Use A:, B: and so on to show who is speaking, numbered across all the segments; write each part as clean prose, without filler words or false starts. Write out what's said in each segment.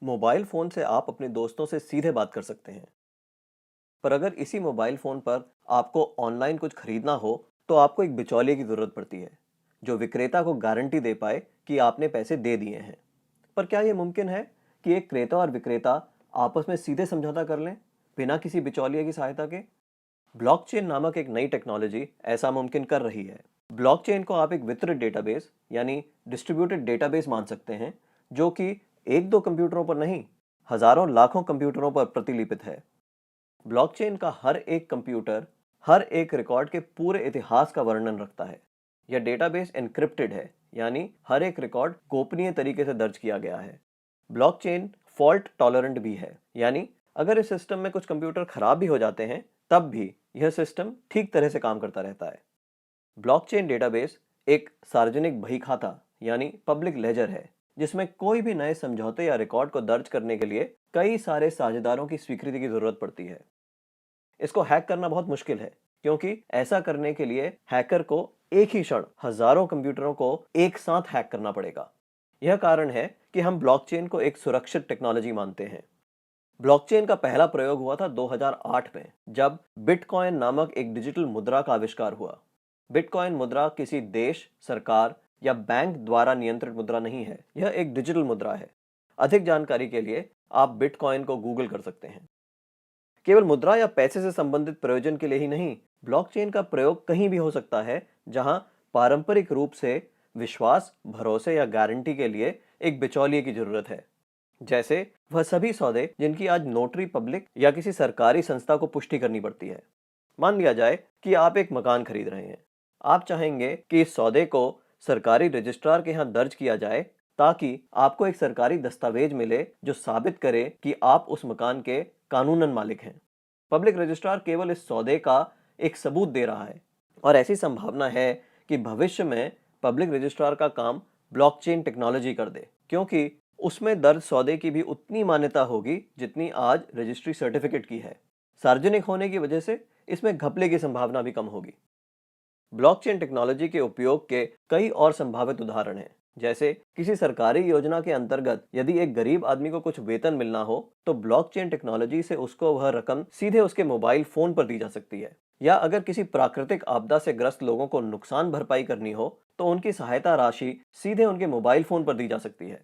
A: Mobile phone से आप अपने दोस्तों से सीधे बात कर सकते हैं, पर अगर इसी मोबाइल फ़ोन पर आपको ऑनलाइन कुछ खरीदना हो, तो आपको एक बिचौलिए की ज़रूरत पड़ती है, जो विक्रेता को गारंटी दे पाए कि आपने पैसे दे दिए हैं। पर क्या यह मुमकिन है कि एक क्रेता और विक्रेता आपस में सीधे समझौता कर लें, बिना किसी बिचौलिए की सहायता के? ब्लॉकचेन नामक एक नई टेक्नोलॉजी ऐसा मुमकिन कर रही है। ब्लॉकचेन को आप एक वितरित डेटाबेस यानी डिस्ट्रीब्यूटेड डेटाबेस मान सकते हैं, जो कि एक दो कंप्यूटरों पर नहीं, हजारों लाखों कंप्यूटरों पर प्रतिलिपित है। ब्लॉकचेन का हर एक कंप्यूटर हर एक रिकॉर्ड के पूरे इतिहास का वर्णन रखता है। यह डेटाबेस एन्क्रिप्टेड है, यानी हर एक रिकॉर्ड गोपनीय तरीके से दर्ज किया गया है। ब्लॉकचेन फॉल्ट टॉलरेंट भी है, यानी अगर इस सिस्टम में कुछ कंप्यूटर खराब भी हो जाते हैं, तब भी यह सिस्टम ठीक तरह से काम करता रहता है। ब्लॉकचेन डेटाबेस एक सार्वजनिक बही खाता यानी पब्लिक लेजर है, जिसमें कोई भी नए समझौते या रिकॉर्ड को दर्ज करने के लिए कई सारे साझेदारों की स्वीकृति की जरूरत पड़ती है। इसको हैक करना बहुत मुश्किल है, क्योंकि ऐसा करने के लिए हैकर को एक ही क्षण हजारों कंप्यूटरों को एक साथ हैक करना पड़ेगा। यह कारण है कि हम ब्लॉकचेन को एक सुरक्षित टेक्नोलॉजी मानते हैं। ब्लॉकचेन का पहला प्रयोग हुआ था 2008 में, जब बिटकॉइन नामक एक डिजिटल मुद्रा का आविष्कार हुआ। बिटकॉइन मुद्रा किसी देश, सरकार या बैंक द्वारा नियंत्रित मुद्रा नहीं है, यह एक डिजिटल मुद्रा है। अधिक जानकारी के लिए आप बिटकॉइन को गूगल कर सकते हैं। केवल मुद्रा या पैसे से संबंधित प्रयोजन के लिए ही नहीं, ब्लॉकचेन का प्रयोग कहीं भी हो सकता है जहां पारंपरिक रूप से विश्वास, भरोसे या गारंटी के लिए एक बिचौलिए की जरूरत है। जैसे वह सभी सौदे जिनकी आज नोटरी पब्लिक या किसी सरकारी संस्था को पुष्टि करनी पड़ती है। मान लिया जाए कि आप एक मकान खरीद रहे हैं। आप चाहेंगे कि इस सौदे को सरकारी रजिस्ट्रार के यहाँ दर्ज किया जाए, ताकि आपको एक सरकारी दस्तावेज मिले जो साबित करे कि आप उस मकान के कानूनन मालिक हैं। पब्लिक रजिस्ट्रार केवल इस सौदे का एक सबूत दे रहा है, और ऐसी संभावना है कि भविष्य में पब्लिक रजिस्ट्रार का काम ब्लॉकचेन टेक्नोलॉजी कर दे, क्योंकि उसमें दर्ज सौदे की भी उतनी मान्यता होगी जितनी आज रजिस्ट्री सर्टिफिकेट की है। सार्वजनिक होने की वजह से इसमें घपले की संभावना भी कम होगी। ब्लॉकचेन टेक्नोलॉजी के उपयोग के कई और संभावित उदाहरण हैं। जैसे किसी सरकारी योजना के अंतर्गत यदि एक गरीब आदमी को कुछ वेतन मिलना हो, तो ब्लॉकचेन टेक्नोलॉजी से उसको वह रकम सीधे उसके मोबाइल फोन पर दी जा सकती है। या अगर किसी प्राकृतिक आपदा से ग्रस्त लोगों को नुकसान भरपाई करनी हो, तो उनकी सहायता राशि सीधे उनके मोबाइल फोन पर दी जा सकती है।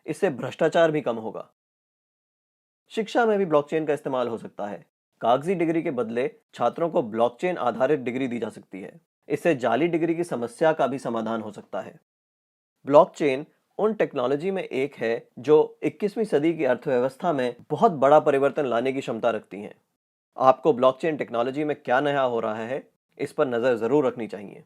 A: इससे भ्रष्टाचार भी कम होगा। शिक्षा में भी ब्लॉकचेन का इस्तेमाल हो सकता है। कागजी डिग्री के बदले छात्रों को ब्लॉकचेन आधारित डिग्री दी जा सकती है। इससे जाली डिग्री की समस्या का भी समाधान हो सकता है। ब्लॉकचेन उन टेक्नोलॉजी में एक है जो 21वीं सदी की अर्थव्यवस्था में बहुत बड़ा परिवर्तन लाने की क्षमता रखती हैं। आपको ब्लॉकचेन टेक्नोलॉजी में क्या नया हो रहा है, इस पर नजर जरूर रखनी चाहिए।